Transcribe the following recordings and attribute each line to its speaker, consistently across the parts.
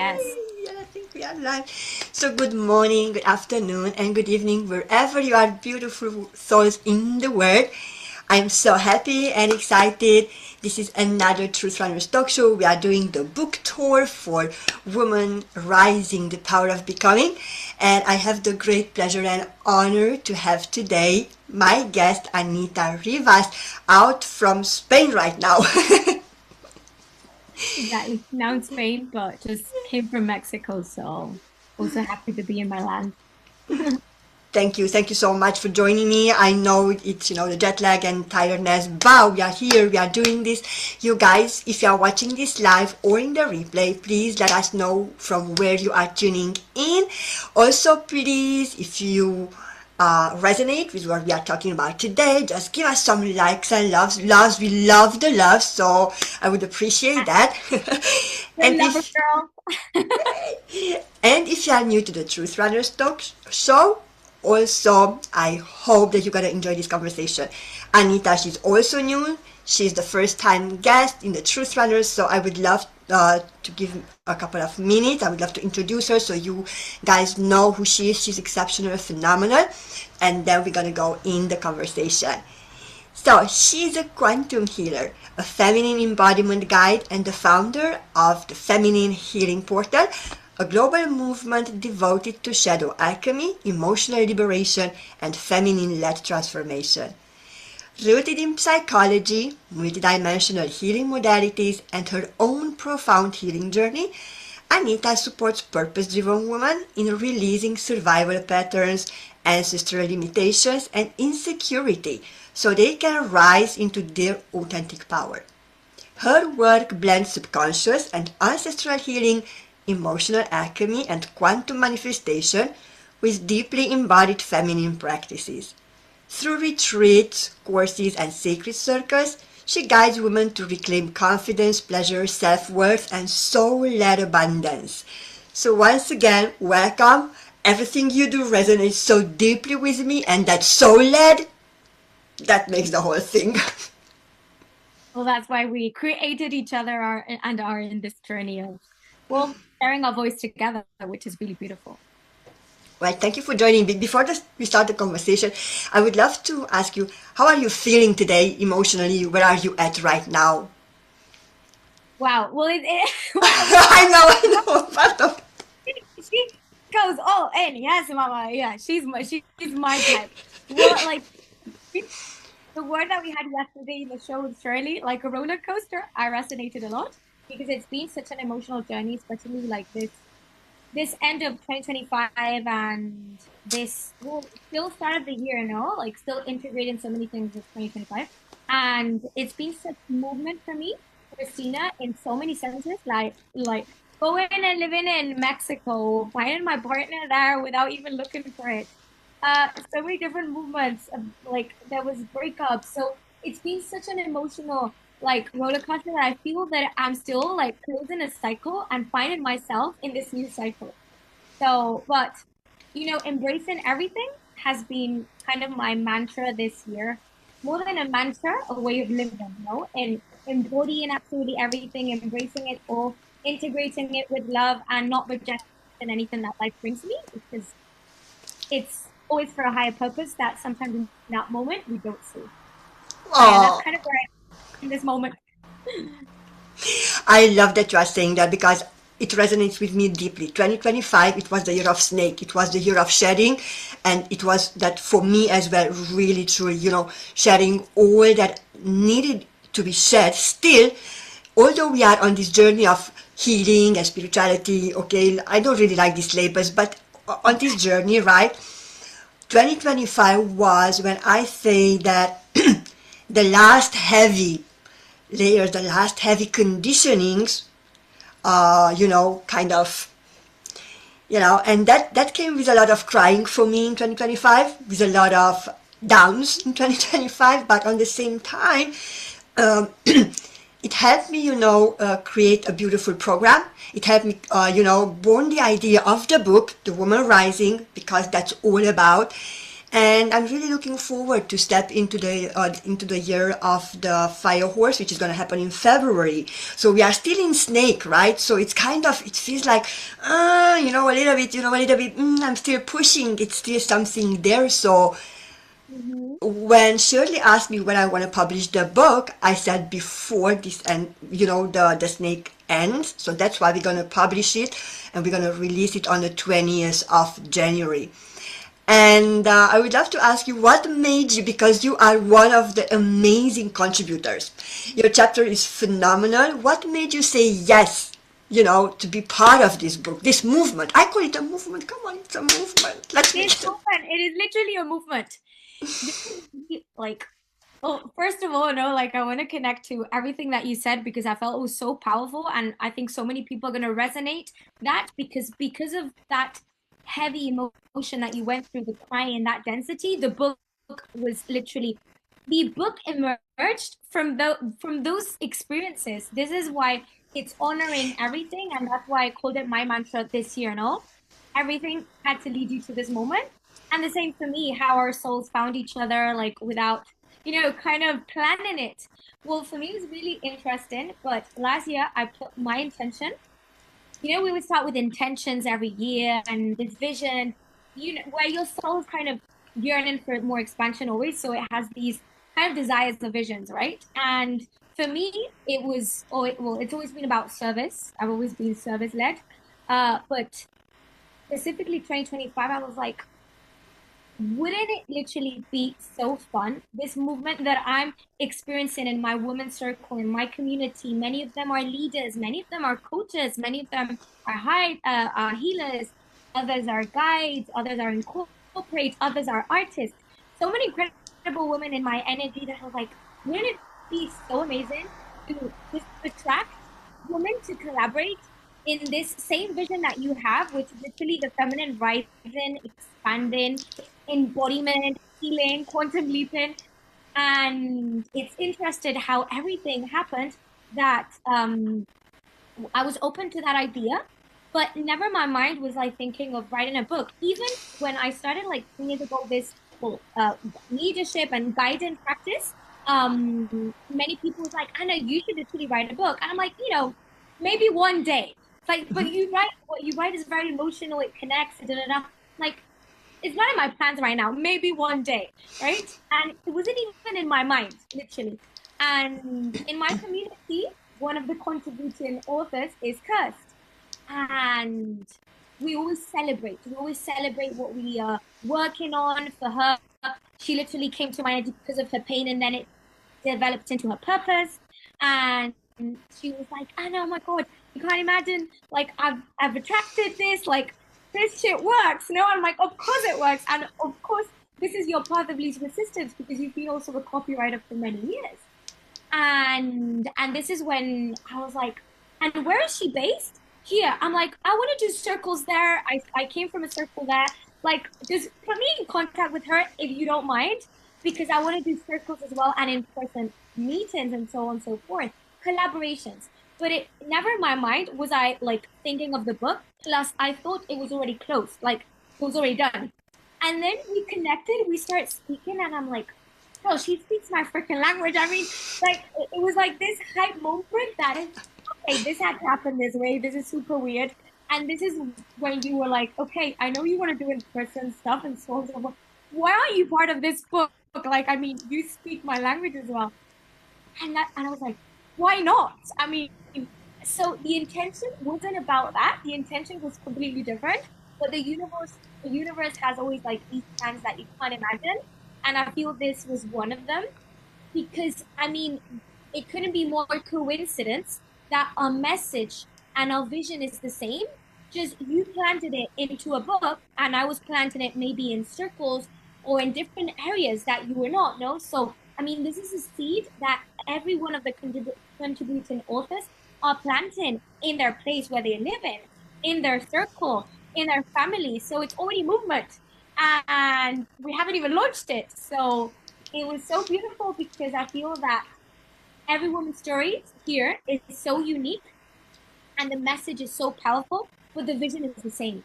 Speaker 1: Yes.
Speaker 2: Yeah, I think we are live. So good morning, good afternoon, and good evening, wherever you are, beautiful souls in the world. I'm so happy and excited. This is another Truth Runners talk show. We are doing the book tour for Women Rising the Power of Becoming. And I have the great pleasure and honor to have today my guest, Anita Rivas, out from Spain right now.
Speaker 1: Exactly. Now in Spain, but just came from Mexico, so also happy to be in my land.
Speaker 2: Thank you. Thank you so much for joining me. I know it's, the jet lag and tiredness, but we are here. We are doing this. You guys, if you are watching this live or in the replay, please let us know from where you are tuning in. Also, please, if you resonate with what we are talking about today, just give us some likes and loves. Loves, we love the love, so I would appreciate that.
Speaker 1: Good
Speaker 2: and
Speaker 1: lover
Speaker 2: if
Speaker 1: girl.
Speaker 2: and if you are new to the Truth Runners talk show, also, I hope that you're gonna enjoy this conversation. Anita, she's also new. She's the first time guest in the Truth Runners, so I would love to give a couple of minutes. I would love to introduce her so you guys know who she is. She's exceptional, phenomenal, and then we're gonna go in the conversation. So, she's a quantum healer, a feminine embodiment guide, and the founder of the Feminine Healing Portal, a global movement devoted to shadow alchemy, emotional liberation, and feminine-led transformation. Rooted in psychology, multidimensional healing modalities, and her own profound healing journey, Anita supports purpose-driven women in releasing survival patterns, ancestral limitations, and insecurity so they can rise into their authentic power. Her work blends subconscious and ancestral healing, emotional alchemy, and quantum manifestation with deeply embodied feminine practices. Through retreats, courses, and sacred circles, she guides women to reclaim confidence, pleasure, self-worth, and soul-led abundance. So once again, welcome. Everything you do resonates so deeply with me, and that soul-led, that makes the whole thing.
Speaker 1: Well, that's why we created each other and are in this journey of, well, sharing our voice together, which is really beautiful.
Speaker 2: Well, thank you for joining me. Before we start the conversation, I would love to ask you, how are you feeling today emotionally? Where are you at right now?
Speaker 1: Wow. Well, well,
Speaker 2: I know, part of.
Speaker 1: she goes all in. Yes, mama. Yeah, she's my type. Well, like the word that we had yesterday in the show with Shirley, like a roller coaster, I resonated a lot because it's been such an emotional journey, especially like this end of 2025 and this well still start of the year, like still integrating so many things with 2025. And it's been such movement for me, Christina, in so many senses, like going and living in Mexico, finding my partner there without even looking for it. So many different movements of, like there was breakups. So it's been such an emotional like roller coaster that I feel that I'm still like closing a cycle and finding myself in this new cycle. So, but embracing everything has been kind of my mantra this year. More than a mantra, a way of living, and embodying absolutely everything, embracing it all, integrating it with love and not rejecting anything that life brings me because it's always for a higher purpose that sometimes in that moment we don't see. So yeah, that's
Speaker 2: Oh,
Speaker 1: kind of where I am in this moment.
Speaker 2: I love that you are saying that because it resonates with me deeply. 2025, it was the year of snake. It was the year of shedding. And it was that for me as well, really truly, shedding all that needed to be shed. Still, although we are on this journey of healing and spirituality, okay, I don't really like these labels, but on this journey, right? 2025 was when I say that the last heavy layers, the last heavy conditionings, kind of, and that came with a lot of crying for me in 2025, with a lot of downs in 2025, but on the same time, it helped me, create a beautiful program. It helped me, born the idea of the book, The Woman Rising, because that's all about. And I'm really looking forward to step into the year of the fire horse, which is going to happen in February. So we are still in snake, right? So it's kind of, it feels like, a little bit, I'm still pushing. It's still something there. So
Speaker 1: Hmm.
Speaker 2: when Shirley asked me when I want to publish the book, I said before this end, the snake ends. So that's why we're going to publish it, and we're going to release it on the 20th of January. And I would love to ask you what made you, because you are one of the amazing contributors. Your chapter is phenomenal. What made you say yes, to be part of this book, this movement? I call it a movement. Come on, it's a movement. Let's make
Speaker 1: This
Speaker 2: it a
Speaker 1: movement, it is literally a movement. This is like, well, first of all, no, like I want to connect to everything that you said because I felt it was so powerful, and I think so many people are going to resonate that because of that heavy emotion that you went through, the crying and that density. The book was literally the book emerged from those experiences. This is why it's honoring everything, and that's why I called it my mantra this year. No, everything had to lead you to this moment, and the same for me. How our souls found each other, like without kind of planning it. Well, for me, it was really interesting. But last year, I put my intention. We would start with intentions every year and this vision, where your soul is kind of yearning for more expansion always. So it has these kind of desires and visions, right? And for me, it was, well, it's always been about service. I've always been service led. But specifically 2025, I was like, wouldn't it literally be so fun? This movement that I'm experiencing in my women's circle, in my community, many of them are leaders, many of them are coaches, many of them are healers, others are guides, others are incorporate, others are artists. So many incredible women in my energy that I was like, wouldn't it be so amazing to just attract women to collaborate in this same vision that you have, which is literally the feminine rising, expanding, embodiment, healing, quantum leaping. And it's interested how everything happened that I was open to that idea, but never my mind was like thinking of writing a book. Even when I started like 2 years ago, this well, leadership and guidance practice, many people was like, Anna, you should literally write a book. And I'm like, maybe one day. It's like, but you write, what you write is very emotional, it connects, da, da, da. Like, it's not in my plans right now, maybe one day, right? And it wasn't even in my mind, literally. And in my community, one of the contributing authors is cursed. And we always celebrate. We always celebrate what we are working on for her. She literally came to my energy because of her pain, and then it developed into her purpose. And she was like, Anna, oh my God, you can't imagine. Like, I've attracted this. Like, this shit works. No, I'm like, of course it works. And of course, this is your path of least resistance because you've been also a copywriter for many years. And this is when I was like, and where is she based? Here. I'm like, I want to do circles there. I came from a circle there. Like, just put me in contact with her if you don't mind, because I want to do circles as well and in-person meetings and so on and so forth, collaborations. But it never in my mind was I like thinking of the book. Plus, I thought it was already closed, like it was already done. And then we connected, we started speaking, and I'm like, oh, she speaks my freaking language. I mean, like it was like this hype moment that okay, this had to happen this way. This is super weird. And this is when you were like, okay, I know you want to do in-person stuff and so on and so forth. Why aren't you part of this book? Like, I mean, you speak my language as well. And I was like, why not? I mean, so the intention wasn't about that. The intention was completely different. But the universe has always like these plans that you can't imagine. And I feel this was one of them because I mean, it couldn't be more coincidence that our message and our vision is the same. Just you planted it into a book, and I was planting it maybe in circles or in different areas that you were not. No, so I mean, this is a seed that every one of the contributing authors are planting in their place where they live in their circle, in their family. So it's already movement, and we haven't even launched it. So it was so beautiful because I feel that every woman's story here is so unique and the message is so powerful, but the vision is the same.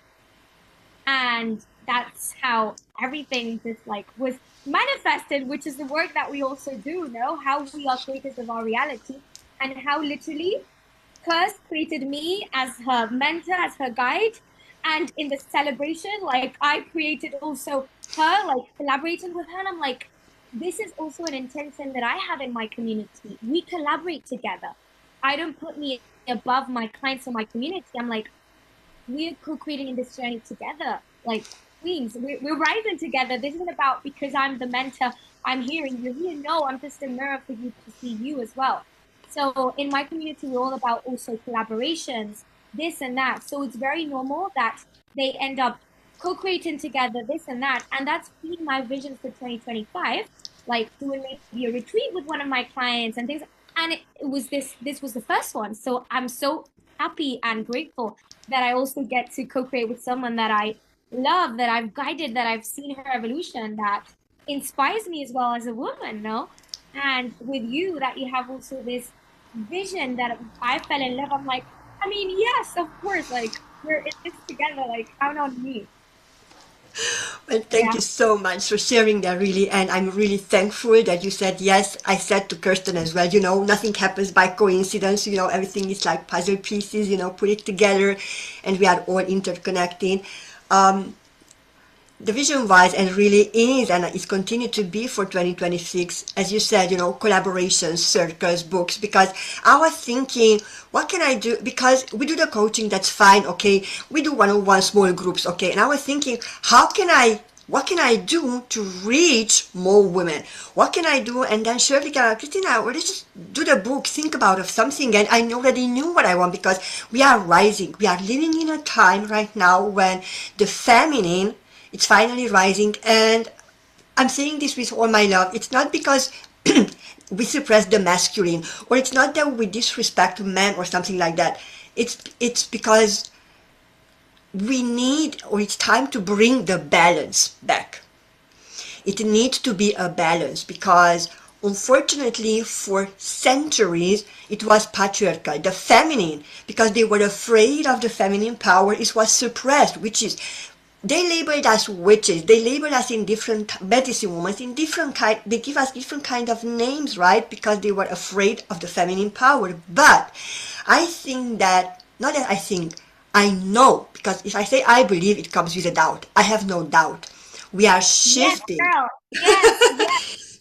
Speaker 1: And that's how everything just like was manifested, which is the work that we also do, know how we are creators of our reality, and how literally Curse created me as her mentor, as her guide. And in the celebration, like I created also her, like collaborating with her. And I'm like, this is also an intention that I have in my community. We collaborate together. I don't put me above my clients or my community. I'm like, we're co-creating in this journey together. Like queens, we're rising together. This isn't about because I'm the mentor, I'm here and you're here. No, I'm just a mirror for you to see you as well. So in my community, we're all about also collaborations, this and that. So it's very normal that they end up co-creating together, this and that. And that's been my vision for 2025, like doing maybe a retreat with one of my clients and things. And it was this was the first one. So I'm so happy and grateful that I also get to co-create with someone that I love, that I've guided, that I've seen her evolution, that inspires me as well as a woman, no? And with you, that you have also this vision that I fell in love. I'm like, I mean, yes, of course, like we're in this together, like count on me.
Speaker 2: Well, thank
Speaker 1: Yeah.
Speaker 2: you so much for sharing that, really. And I'm really thankful that you said yes. I said to Kirsten as well, nothing happens by coincidence. Everything is like puzzle pieces, put it together, and we are all interconnected. Um, the vision was and really is and is continued to be for 2026, as you said, collaborations, circles, books, because I was thinking, what can I do? Because we do the coaching, that's fine, okay, we do one-on-one small groups, okay, and I was thinking, what can I do to reach more women? What can I do? And then Shirley got, Christina, well, let's just do the book, think about of something. And I already knew what I want, because we are rising. We are living in a time right now when the feminine, it's finally rising. And I'm saying this with all my love. It's not because we suppress the masculine, or it's not that we disrespect men or something like that. It's because we need, or it's time to bring the balance back. It needs to be a balance, because unfortunately for centuries it was patriarchal, the feminine, because they were afraid of the feminine power, it was suppressed, which is, they labeled us witches, they labeled us in different medicine women, in different kind, they give us different kind of names, right? Because they were afraid of the feminine power. But I think that, not that I think, I know, because if I say I believe, it comes with a doubt. I have no doubt. We are
Speaker 1: Yes,
Speaker 2: shifting.
Speaker 1: girl. Yes, yes,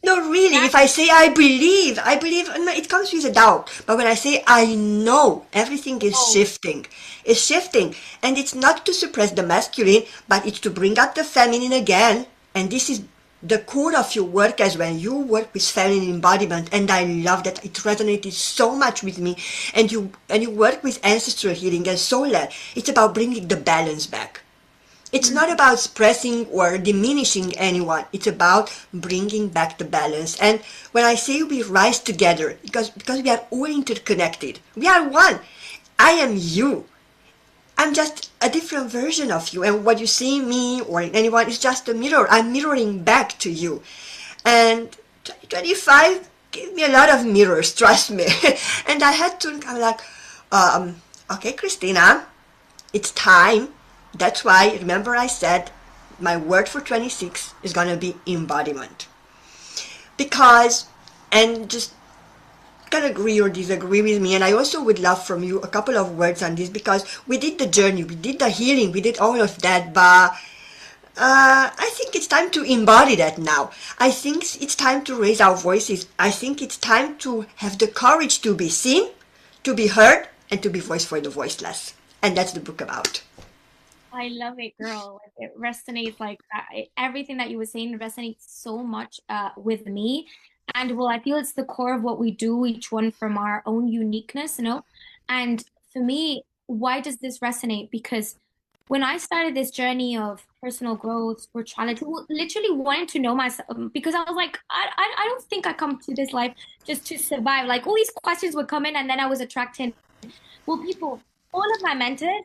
Speaker 2: No, really, if I
Speaker 1: exactly.
Speaker 2: say I believe, no, it comes with a doubt. But when I say I know, everything is
Speaker 1: Oh,
Speaker 2: shifting. It's shifting. And it's not to suppress the masculine, but it's to bring up the feminine again. And this is the core of your work as well. You work with feminine embodiment, and I love that. It resonated so much with me. And you work with ancestral healing and soul. It's about bringing the balance back. It's not
Speaker 1: mm,
Speaker 2: about suppressing or diminishing anyone. It's about bringing back the balance. And when I say we rise together, because we are all interconnected, we are one. I am you. I'm just a different version of you. And what you see in me or in anyone is just a mirror. I'm mirroring back to you. And 2025 gave me a lot of mirrors, trust me. And I had to, I'm like, okay, Christina, it's time. That's why, remember I said my word for 26 is going to be embodiment. Because, and just can agree or disagree with me, and I also would love from you a couple of words on this, because we did the journey, we did the healing, we did all of that, but I think it's time to embody that now. I think it's time to raise our voices. I think it's time to have the courage to be seen, to be heard, and to be voice for the voiceless. And that's the book about.
Speaker 1: I love it, girl. Like, it resonates like everything that you were saying resonates so much with me. And well, I feel it's the core of what we do, each one from our own uniqueness, you know? And for me, why does this resonate? Because when I started this journey of personal growth, spirituality, literally wanting to know myself, because I was like, I don't think I come to this life just to survive. Like all these questions would come in, and then I was attracting well, people, all of my mentors,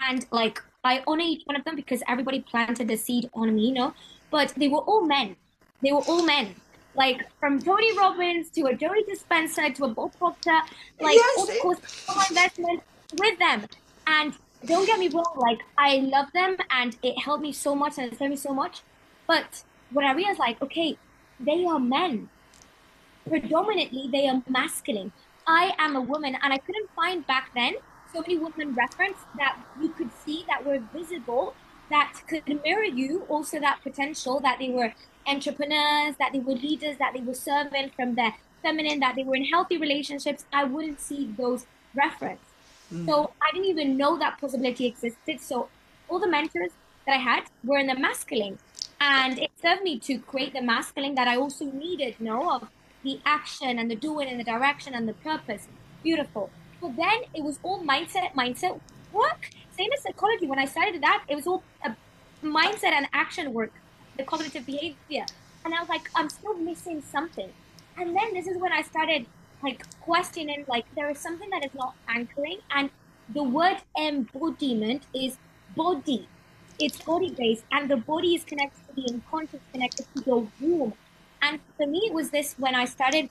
Speaker 1: and like I honor each one of them because everybody planted the seed on me, you know, but they were all men. They were all men. Like from Tony Robbins to a Joey Dispenza to a Bob Proctor, like
Speaker 2: Yes,
Speaker 1: of course, all my investment with them. And don't get me wrong, like I love them and it helped me so much and it served me so much. But when I realized, like, okay, they are men. Predominantly, they are masculine. I am a woman, and I couldn't find back then so many women reference that you could see that were visible, that could mirror you, also that potential, that they were entrepreneurs, that they were leaders, that they were serving from their feminine, that they were in healthy relationships. I wouldn't see those reference. So I didn't even know that possibility existed. So all the mentors that I had were in the masculine. And it served me to create the masculine that I also needed, of the action and the doing and the direction and the purpose. Beautiful. But then it was all mindset work. Same as psychology. When I started that, it was all a mindset and action work, the cognitive behavior. And I was like, I'm still missing something. And then this is when I started like questioning, like there is something that is not anchoring. And the word embodiment is body. It's body based, and the body is connected to the unconscious, connected to the womb. And for me, it was this when I started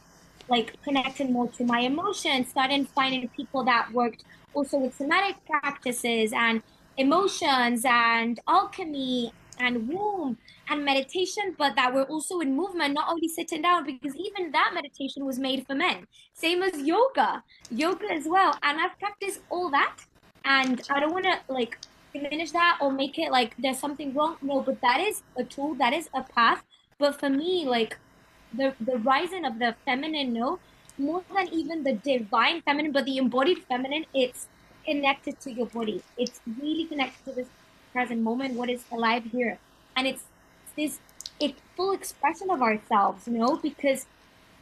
Speaker 1: like connecting more to my emotions, started finding people that worked also with somatic practices and emotions and alchemy and womb and meditation, but that were also in movement, not only sitting down, because even that meditation was made for men. Same as yoga as well. And I've practiced all that. And I don't want to like diminish that or make it like there's something wrong. No, but that is a tool, that is a path. But for me, like the rising of the feminine, no, more than even the divine feminine, but the embodied feminine, it's connected to your body. It's really connected to this present moment, what is alive here. And it's this full expression of ourselves, because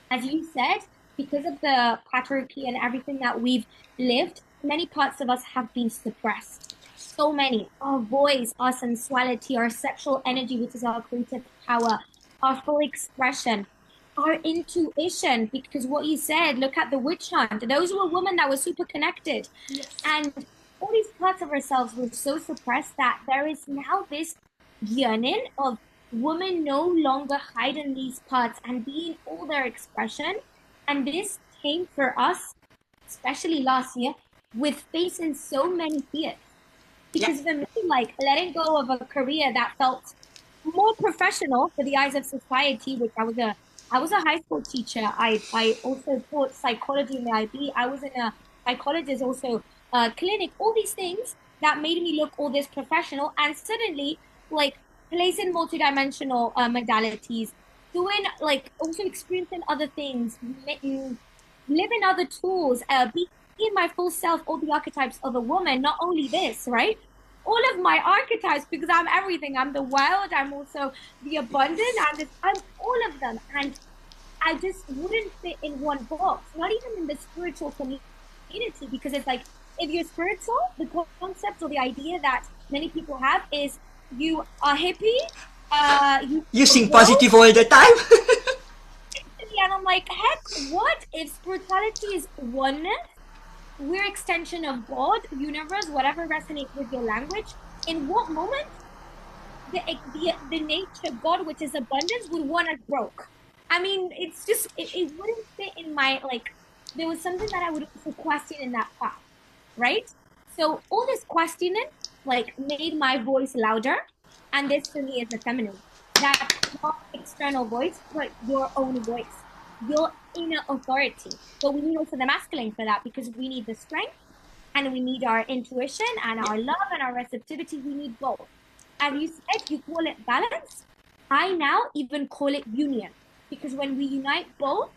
Speaker 1: as you said, because of the patriarchy and everything that we've lived, many parts of us have been suppressed. So many. Our voice, our sensuality, our sexual energy, which is our creative power, our full expression, our intuition, because what you said, look at the witch hunt. Those were women that were super connected.
Speaker 2: Yes.
Speaker 1: And all these parts of ourselves were so suppressed that there is now this yearning of women no longer hiding these parts and being all their expression. And this came for us, especially last year, with facing so many fears. Because for me, like letting go of a career that felt more professional for the eyes of society, which I was a high school teacher. I also taught psychology in the IB. I was in a psychologist also clinic. All these things that made me look all this professional, and suddenly like placing multidimensional modalities, doing like also experiencing other things, living other tools, being my full self, all the archetypes of a woman. Not only this, right? All of my archetypes, because I'm everything. I'm the wild. I'm also the abundant. I'm all of them, and I just wouldn't fit in one box. Not even in the spiritual community, because it's like if you're spiritual, the concept or the idea that many people have is you are hippie.
Speaker 2: You sing positive all the time.
Speaker 1: And I'm like, heck, what if spirituality is oneness? We're extension of God, universe, whatever resonates with your language. In what moment the nature God, which is abundance, would want us broke? I mean, it's just it wouldn't fit in my like. There was something that I would also question in that path, right? So all this questioning like made my voice louder, and this for me is the feminine. That's not external voice, but your own voice, your inner authority. But we need also the masculine for that, because we need the strength and we need our intuition and our love and our receptivity. We need both. As you said, you call it balance. I now even call it union, because when we unite both,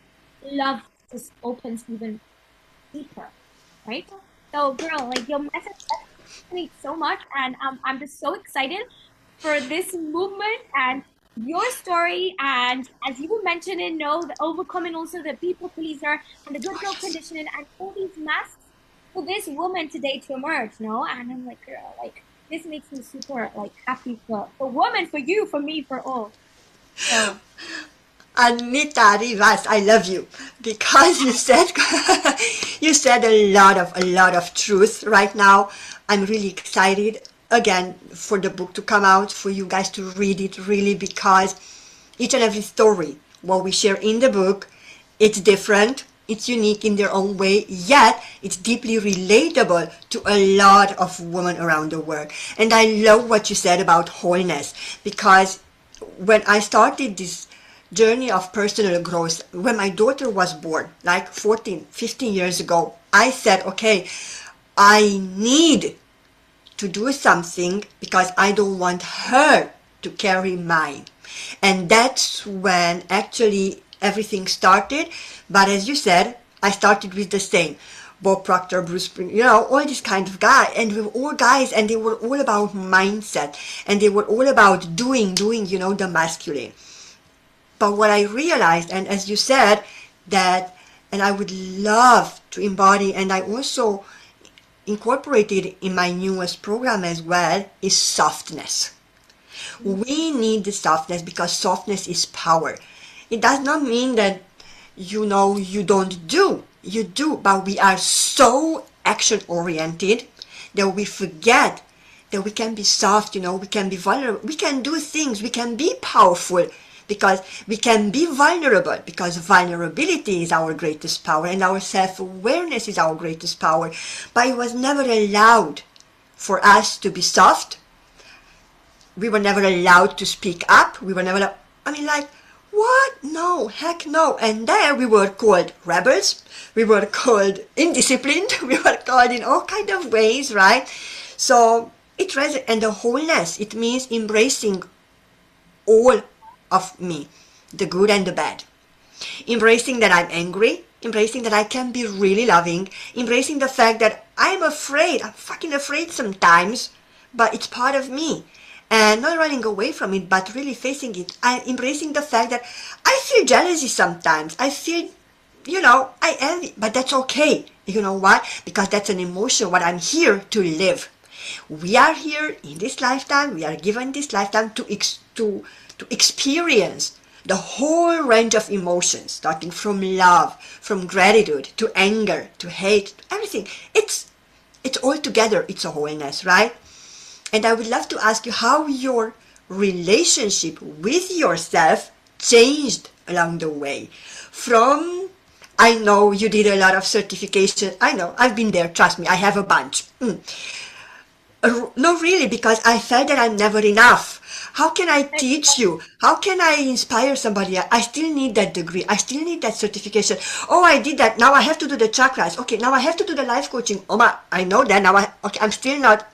Speaker 1: love just opens even deeper, right? So, girl, like your message resonates so much, and I'm just so excited for this movement and your story. And as you were mentioning, the overcoming also the people pleaser and the good girl conditioning and all these masks for this woman today to emerge, And I'm like, girl, like this makes me super like happy for women, for you, for me, for all. So
Speaker 2: Anita Rivas, I love you because you said you said a lot of truth right now. I'm really excited again for the book to come out, for you guys to read it really, because each and every story what we share in the book, it's different, it's unique in their own way, yet it's deeply relatable to a lot of women around the world. And I love what you said about wholeness, because when I started this journey of personal growth, when my daughter was born, like 14, 15 years ago, I said, okay, I need to do something because I don't want her to carry mine. And that's when actually everything started. But as you said, I started with the same. Bob Proctor, Bruce Spring, all these kind of guys. And we were all guys, and they were all about mindset. And they were all about doing, the masculine. But what I realized, and as you said, that, and I would love to embody, and I also incorporated in my newest program as well, is softness. We need the softness because softness is power. It does not mean that you don't do. You do, but we are so action oriented that we forget that we can be soft, we can be vulnerable, we can do things, we can be powerful because we can be vulnerable, because vulnerability is our greatest power and our self-awareness is our greatest power. But it was never allowed for us to be soft. We were never allowed to speak up. We were never, what? No, heck no. And there we were called rebels. We were called indisciplined. We were called in all kind of ways, right? So and the wholeness, it means embracing all of me, the good and the bad. Embracing that I'm angry, embracing that I can be really loving, embracing the fact that I'm afraid, I'm fucking afraid sometimes, but it's part of me. And not running away from it, but really facing it. I'm embracing the fact that I feel jealousy sometimes. I feel, I envy, but that's okay. You know why? Because that's an emotion, what I'm here to live. We are here in this lifetime, we are given this lifetime to experience the whole range of emotions, starting from love, from gratitude, to anger, to hate, everything. It's all together, it's a wholeness, right? And I would love to ask you how your relationship with yourself changed along the way. From, I know you did a lot of certification. I know, I've been there, trust me, I have a bunch. No, really, because I felt that I'm never enough. How can I teach you? How can I inspire somebody? I still need that degree. I still need that certification. Oh, I did that. Now I have to do the chakras. Okay, now I have to do the life coaching. Oh my, I know that. Now I'm still not.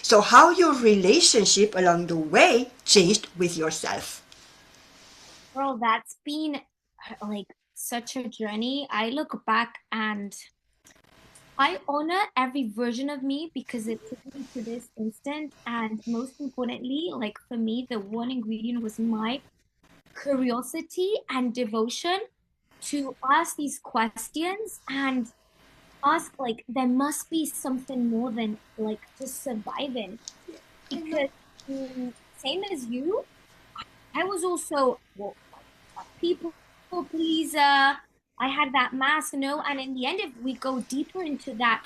Speaker 2: So how your relationship along the way changed with yourself?
Speaker 1: Girl, that's been like such a journey. I look back and I honor every version of me because it took me to this instant. And most importantly, like for me, the one ingredient was my curiosity and devotion to ask these questions and ask, like, there must be something more than like just surviving. Because same as you, I was also a people pleaser. I had that mask, and in the end, if we go deeper into that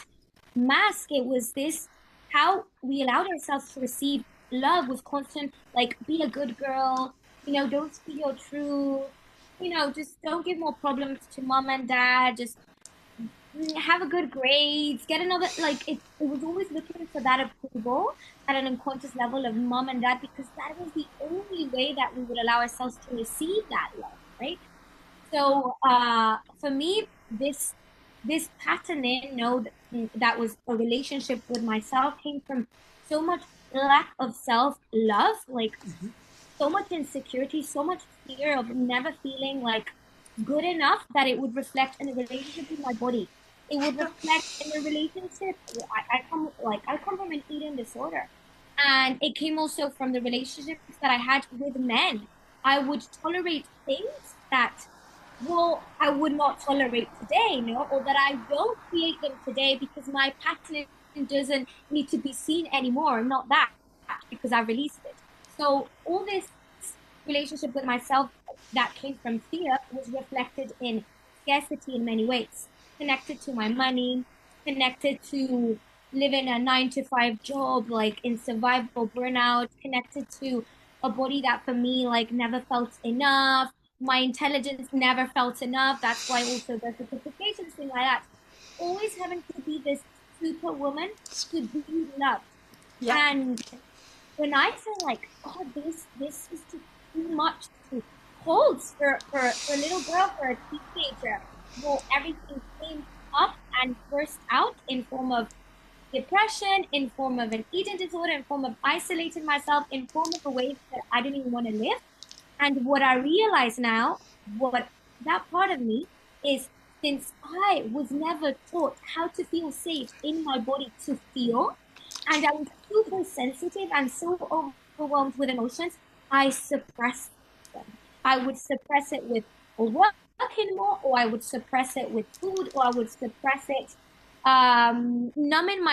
Speaker 1: mask, it was this how we allowed ourselves to receive love was constant, like, be a good girl, don't speak your truth, just don't give more problems to mom and dad, just have a good grades, get another, like, it was always looking for that approval at an unconscious level of mom and dad because that was the only way that we would allow ourselves to receive that love, right? So for me, this patterning, that was a relationship with myself came from so much lack of self-love, like so much insecurity, so much fear of never feeling like good enough that it would reflect in a relationship with my body. It would reflect in a relationship. I come from an eating disorder. And it came also from the relationships that I had with men. I would tolerate things that, well, I would not tolerate today, or that I don't create them today because my pattern doesn't need to be seen anymore. Not that, because I released it. So all this relationship with myself that came from fear was reflected in scarcity in many ways, connected to my money, connected to living a 9 to 5 job, like in survival burnout, connected to a body that for me, like, never felt enough. My intelligence never felt enough. That's why also the certifications, thing like that. Always having to be this superwoman to be loved.
Speaker 2: Yeah.
Speaker 1: And when I say like, God, this is too much to hold for a little girl, for a teenager, well, everything came up and burst out in form of depression, in form of an eating disorder, in form of isolating myself, in form of a way that I didn't even want to live. And what I realize now, what that part of me is, since I was never taught how to feel safe in my body to feel, and I was super sensitive and so overwhelmed with emotions, I suppressed them. I would suppress it with working more, or I would suppress it with food, or I would suppress it numbing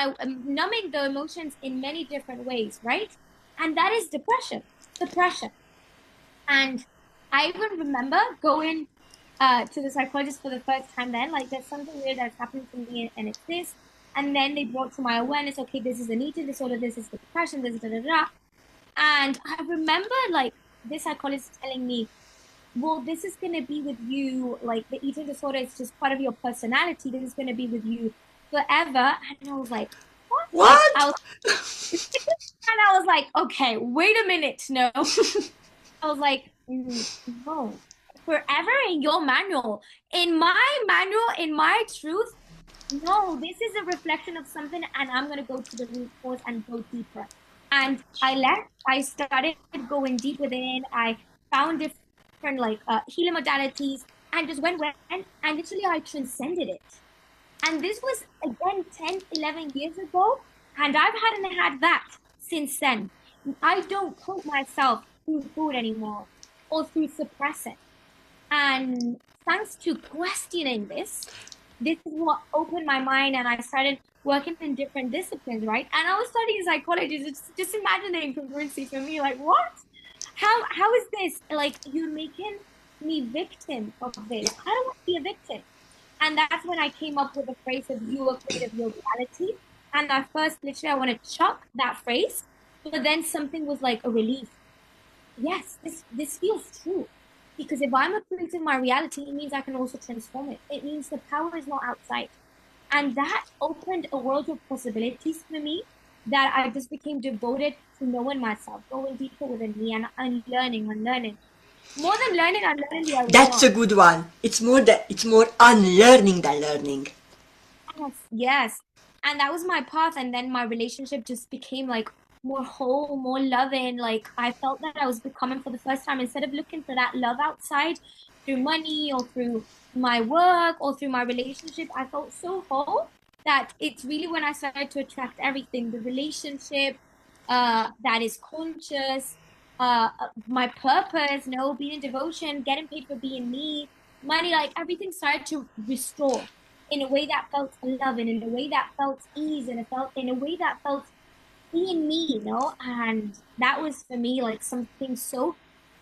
Speaker 1: the emotions in many different ways, right? And that is suppression. And I even remember going to the psychologist for the first time then, like there's something weird that's happening to me and it's this. And then they brought to my awareness, okay, this is an eating disorder, this is depression, this is da da da. And I remember like this psychologist telling me, well, this is going to be with you, like the eating disorder is just part of your personality. This is going to be with you forever. And I was like, what? Like,
Speaker 2: What?
Speaker 1: and I was like, okay, wait a minute. No. I was like, no, forever in your manual, in my manual, in my truth. No, this is a reflection of something, and I'm going to go to the root cause and go deeper. And I started going deep within. I found different like healing modalities and just went, and literally I transcended it. And this was again 10, 11 years ago. And I've hadn't had that since then. I don't cope myself through food anymore or through suppressing. And thanks to questioning this is what opened my mind, and I started working in different disciplines, right? And I was studying psychology, just imagine the incongruency for me, like, what? How is this? Like, you're making me victim of this. I don't want to be a victim. And that's when I came up with the phrase of you are creative your reality. And at first, literally, I want to chuck that phrase, but then something was like a relief. Yes, this feels true. Because if I'm a creator of my reality, it means I can also transform it. It means the power is not outside. And that opened a world of possibilities for me that I just became devoted to knowing myself, going deeper within me and unlearning. More than learning, unlearning the I was
Speaker 2: That's a
Speaker 1: not.
Speaker 2: good one. It's more unlearning than learning.
Speaker 1: Yes, yes. And that was my path. And then my relationship just became like more whole, more loving. Like I felt that I was becoming for the first time, instead of looking for that love outside through money or through my work or through my relationship, I felt so whole that it's really when I started to attract everything, the relationship that is conscious, my purpose, being in devotion, getting paid for being me, money, like everything started to restore in a way that felt loving, in a way that felt ease, and it felt in a way that felt being me. And that was for me like something so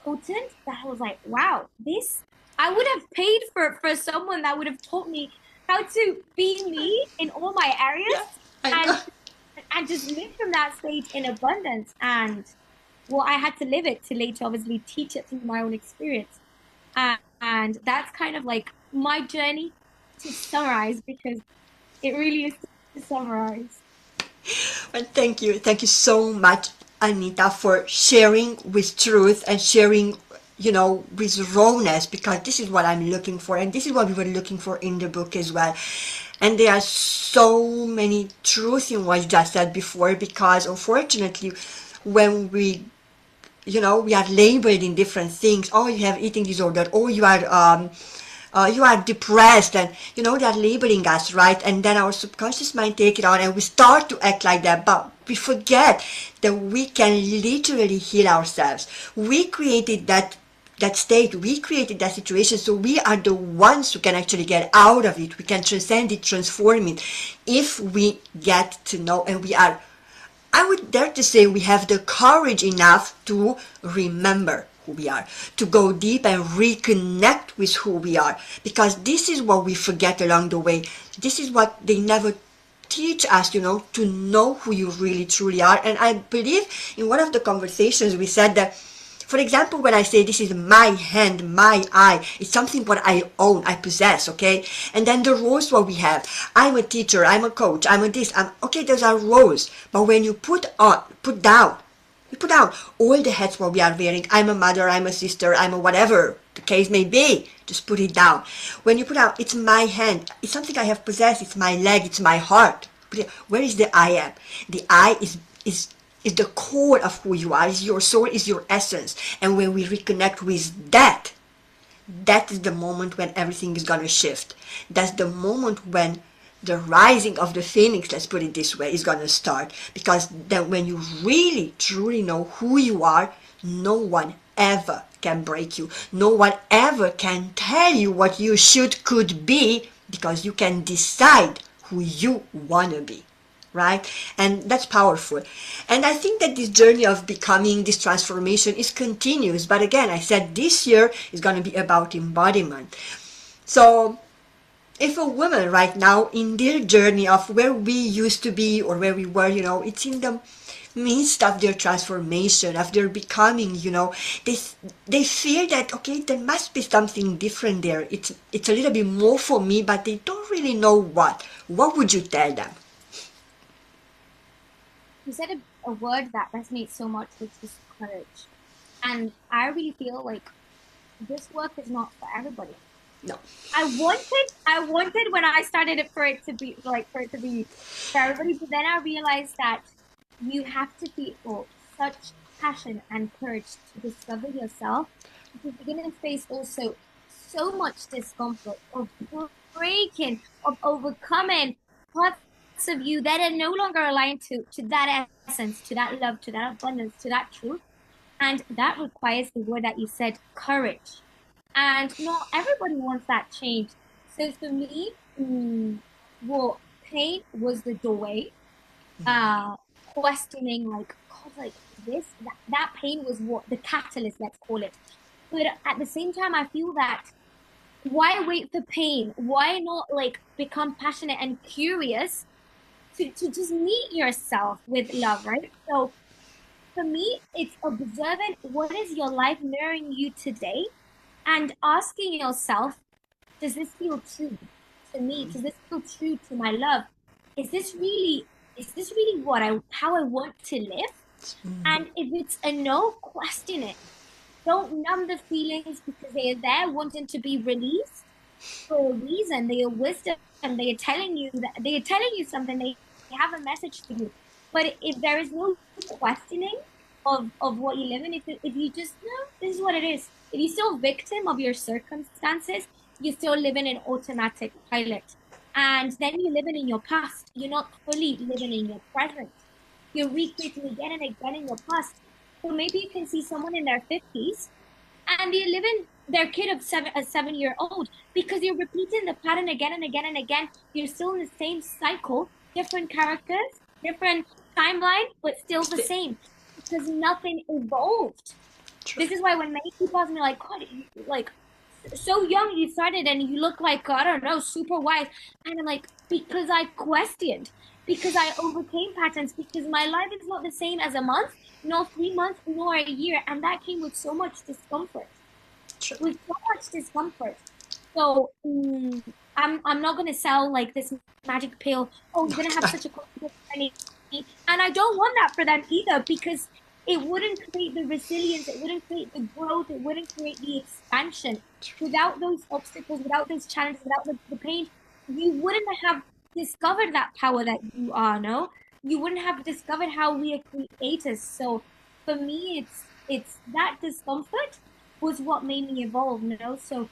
Speaker 1: potent that I was like, wow, this I would have paid for someone that would have taught me how to be me in all my areas
Speaker 2: Yeah, I know.
Speaker 1: and and just live from that state in abundance. And well, I had to live it to later obviously teach it through my own experience. And that's kind of like my journey to summarize, because it really is to summarize.
Speaker 2: Well, thank you so much, Anita, for sharing with truth and sharing, with rawness, because this is what I'm looking for, and this is what we were looking for in the book as well. And there are so many truths in what you just said before, because unfortunately, when we are labeled in different things. Oh, you have eating disorder. Oh, you are depressed, and they are labeling us, right? And then our subconscious mind take it on, and we start to act like that. But we forget that we can literally heal ourselves. We created that state, we created that situation, so we are the ones who can actually get out of it. We can transcend it, transform it, if we get to know, and I would dare to say we have the courage enough to remember who we are, to go deep and reconnect with who we are, because this is what we forget along the way. This is what they never teach us, to know who you really truly are. And I believe in one of the conversations we said that, for example, when I say this is my hand, my eye, it's something what I own, I possess, okay? And then the roles what we have. I'm a teacher, I'm a coach, I'm a this, okay, those are roles. But when you put down, We put down all the hats what we are wearing. I'm a mother, I'm a sister, I'm a whatever the case may be. Just put it down. When you put out, it's my hand, it's something I have possessed, it's my leg, it's my heart. Where is the I am? The I is the core of who you are, is your soul, is your essence. And when we reconnect with that, that is the moment when everything is gonna shift. That's the moment when the rising of the phoenix, let's put it this way, is gonna start. Because then when you really truly know who you are, no one ever can break you. No one ever can tell you what you could be, because you can decide who you wanna be. Right? And that's powerful. And I think that this journey of becoming, this transformation is continuous. But again, I said this year is going to be about embodiment. So if a woman right now in their journey of where we used to be or where we were, it's in the midst of their transformation, of their becoming, they feel that, okay, there must be something different there. It's a little bit more for me, but they don't really know what. What would you tell them?
Speaker 1: You said a word that resonates so much, which is courage. And I really feel like this work is not for everybody.
Speaker 2: No.
Speaker 1: I wanted when I started it for it to be for everybody, but then I realized that you have to feel such passion and courage to discover yourself, because you're going to face also so much discomfort of breaking, of overcoming parts of you that are no longer aligned to that essence, to that love, to that abundance, to that truth. And that requires the word that you said, courage. And not everybody wants that change. So for me, well, pain was the doorway. Questioning, like, God, like that pain was what the catalyst, let's call it. But at the same time, I feel that why wait for pain? Why not like become passionate and curious to just meet yourself with love, right? So for me, it's observing what is your life mirroring you today and asking yourself, does this feel true to me? Does this feel true to my love? Is this really how I want to live? And if it's a no, question it. Don't numb the feelings, because they are there wanting to be released for a reason. They are wisdom. They are telling you something. They have a message for you. But if there is no questioning of what you live in, if you just know this is what it is, if you're still victim of your circumstances, you're still living in automatic pilot. And then you're living in your past. You're not fully living in your present. You're recreating again and again in your past. So maybe you can see someone in their 50s and they're living their kid of a 7-year-old, because you're repeating the pattern again and again and again. You're still in the same cycle, different characters, different timeline, but still the same, because nothing evolved. This is why when many people ask me, like, God, like, so young you started and you look like, I don't know, super wise. And I'm like, because I questioned, because I overcame patterns, because my life is not the same as a month, nor 3 months, nor a year. And that came with so much discomfort. With so much discomfort. So I'm not gonna sell like this magic pill. Oh, you're gonna have such a confident journey. And I don't want that for them either, because it wouldn't create the resilience, it wouldn't create the growth, it wouldn't create the expansion. Without those obstacles, without those challenges, without the pain, you wouldn't have discovered that power that you are, no? You wouldn't have discovered how we are creators. So for me, it's that discomfort was what made me evolve, So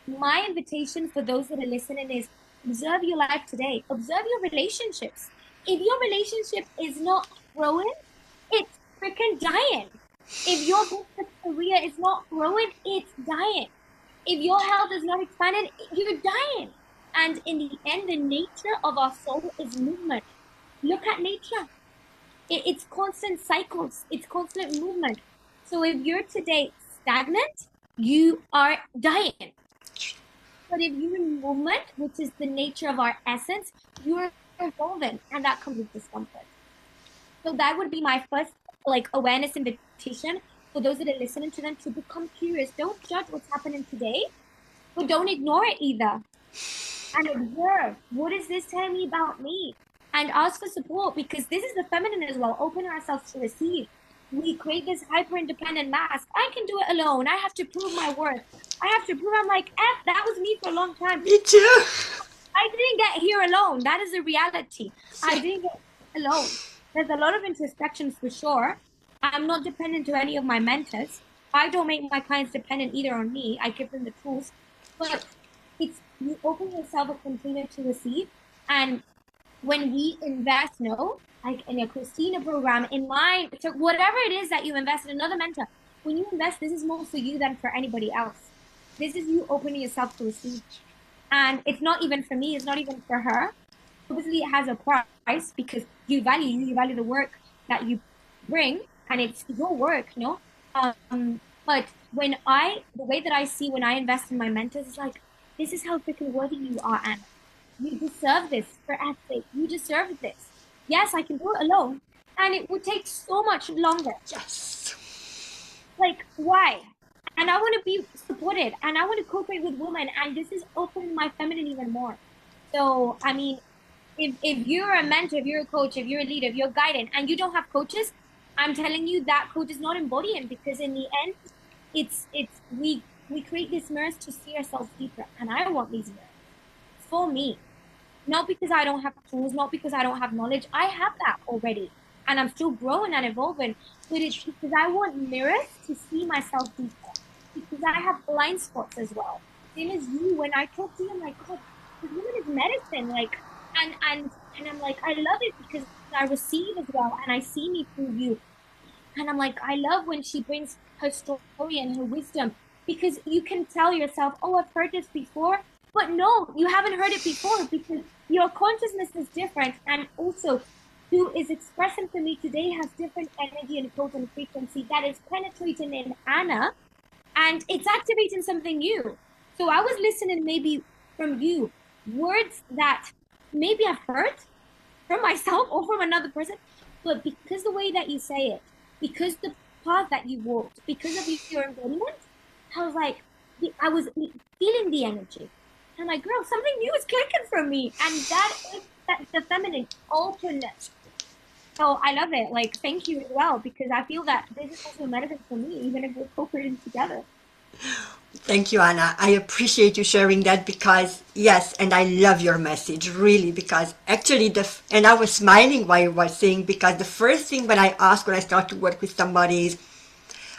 Speaker 1: my invitation for those that are listening is observe your life today. Observe your relationships. If your relationship is not growing, it's freaking dying. If your business career is not growing, it's dying. If your health is not expanding, you're dying. And in the end, the nature of our soul is movement. Look at nature. It's constant cycles. It's constant movement. So if you're today stagnant, you are dying. But if you're in movement, which is the nature of our essence, you're evolving, and that comes with discomfort. So that would be my first awareness invitation for those that are listening to them, to become curious. Don't judge what's happening today, but don't ignore it either. And observe, what is this telling me about me? And ask for support, because this is the feminine as well. Open ourselves to receive. we create this hyper independent mask. I can do it alone. I have to prove my worth. I have to prove. I'm like, that was me for a long time.
Speaker 2: Me too.
Speaker 1: I didn't get here alone. That is the reality. I didn't get alone. There's a lot of introspection for sure. I'm not dependent to any of my mentors. I don't make my clients dependent either on me. I give them the tools. But it's you open yourself a container to receive. And when we invest, like in a Christina program, in mine, so whatever it is that you invest in another mentor, when you invest, this is more for you than for anybody else. This is you opening yourself to receive. And it's not even for me, it's not even for her. Obviously, it has a price because you value the work that you bring, and it's your work, But the way that I see when I invest in my mentors is like, this is how freaking worthy you are, Anna. You deserve this for F's sake. You deserve this. Yes, I can do it alone, and it would take so much longer.
Speaker 2: Yes.
Speaker 1: Like, why? And I want to be supported, and I want to cooperate with women, and this is opening my feminine even more. So, I mean, if you're a mentor, if you're a coach, if you're a leader, if you're guiding, and you don't have coaches, I'm telling you that coach is not embodying, because in the end, it's we create these mirrors to see ourselves deeper, and I want these mirrors for me, not because I don't have tools, not because I don't have knowledge. I have that already, and I'm still growing and evolving. But it's because I want mirrors to see myself deeper, because I have blind spots as well. Same as you. When I talk to you, I'm like, God, this woman is medicine. Like, and I'm like, I love it because I receive as well, and I see me through you. And I'm like, I love when she brings her story and her wisdom, because you can tell yourself, oh, I've heard this before. But no, you haven't heard it before, because your consciousness is different. And also, who is expressing for me today has different energy and code and frequency that is penetrating in Anna, and it's activating something new. So I was listening maybe from you, words that maybe I've heard from myself or from another person, but because the way that you say it, because the path that you walked, because of your embodiment, I was like, I was feeling the energy. I'm like, girl, something new is clicking for me. And that is the feminine openness. So I love it. Like, thank you as well, because I feel that this is also medicine for me, even if we're co-creating together.
Speaker 2: Thank you, Anna. I appreciate you sharing that, because yes, and I love your message really, because actually and I was smiling while you were saying, because the first thing when I start to work with somebody is,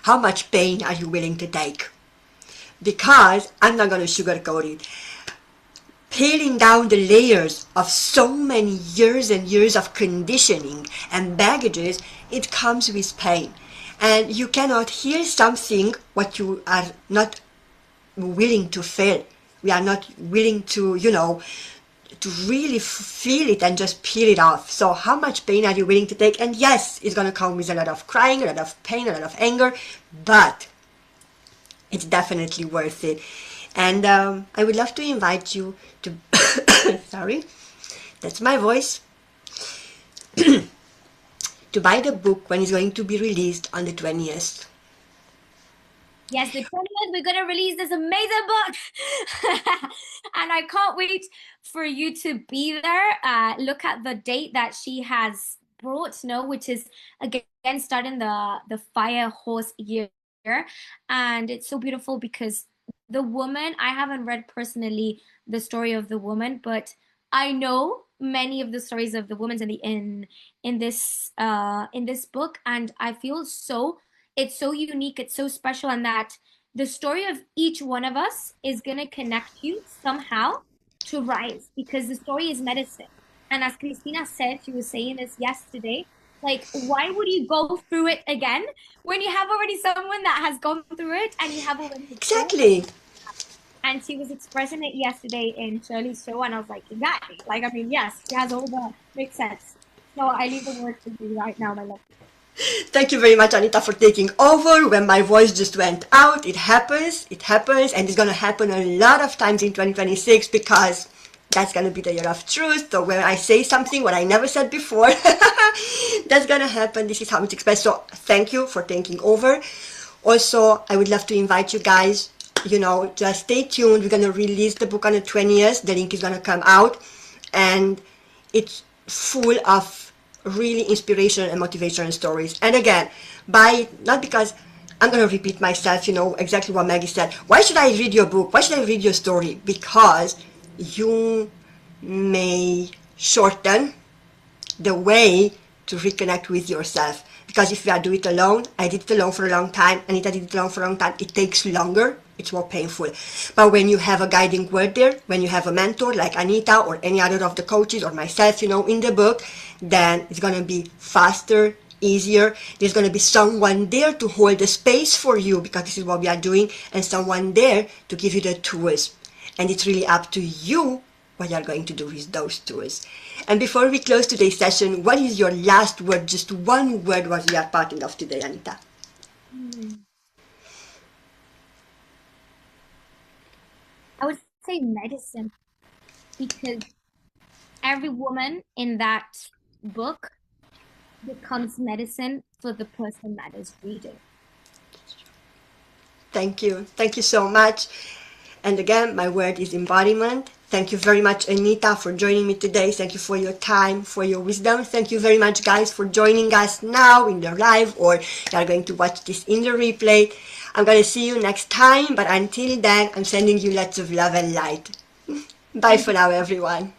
Speaker 2: how much pain are you willing to take? Because I'm not going to sugarcoat it. Peeling down the layers of so many years and years of conditioning and baggages, it comes with pain. And you cannot heal something what you are not willing to feel. We are not willing to, to really feel it and just peel it off. So how much pain are you willing to take? And yes, it's going to come with a lot of crying, a lot of pain, a lot of anger, but it's definitely worth it. And I would love to invite you to, sorry, that's my voice, to buy the book when it's going to be released on the 20th.
Speaker 1: Yes, the 20th, we're going to release this amazing book. And I can't wait for you to be there. Look at the date that she has brought, which is, again, starting the Fire Horse year. And it's so beautiful because the woman, I haven't read personally the story of the woman, but I know many of the stories of the women in this book, and I feel it's so unique, it's so special, and that the story of each one of us is going to connect you somehow to rise, because the story is medicine. And as Christina said, she was saying this yesterday, like, why would you go through it again when you have already someone that has gone through it and you have already
Speaker 2: Exactly.
Speaker 1: And she was expressing it yesterday in Shirley's show, and I was like, exactly. Like, I mean, yes, she has all the makes sense. So I leave the word to you right now, my love.
Speaker 2: Thank you very much, Anita, for taking over. When my voice just went out, it happens, and it's going to happen a lot of times in 2026, because that's going to be the year of truth. So when I say something what I never said before, that's going to happen. This is how it's expressed. So thank you for taking over. Also, I would love to invite you guys, just stay tuned. We're going to release the book on the 20th. The link is going to come out, and it's full of really inspirational and motivational stories. And again, not because I'm going to repeat myself, exactly what Maggie said. Why should I read your book? Why should I read your story? Because you may shorten the way to reconnect with yourself. Because if you are doing it alone, I did it alone for a long time, Anita did it alone for a long time, it takes longer, it's more painful. But when you have a guiding word there, when you have a mentor like Anita or any other of the coaches or myself, in the book, then it's going to be faster, easier. There's going to be someone there to hold the space for you, because this is what we are doing, and someone there to give you the tools. And it's really up to you what you are going to do with those tools. And before we close today's session, what is your last word? Just one word what we are parting of today, Anita.
Speaker 1: I would say medicine, because every woman in that book becomes medicine for the person that is reading.
Speaker 2: Thank you. Thank you so much. And again, my word is embodiment. Thank you very much, Anita, for joining me today. Thank you for your time, for your wisdom. Thank you very much, guys, for joining us now in the live, or you are going to watch this in the replay. I'm going to see you next time, but until then, I'm sending you lots of love and light. Bye for now, everyone.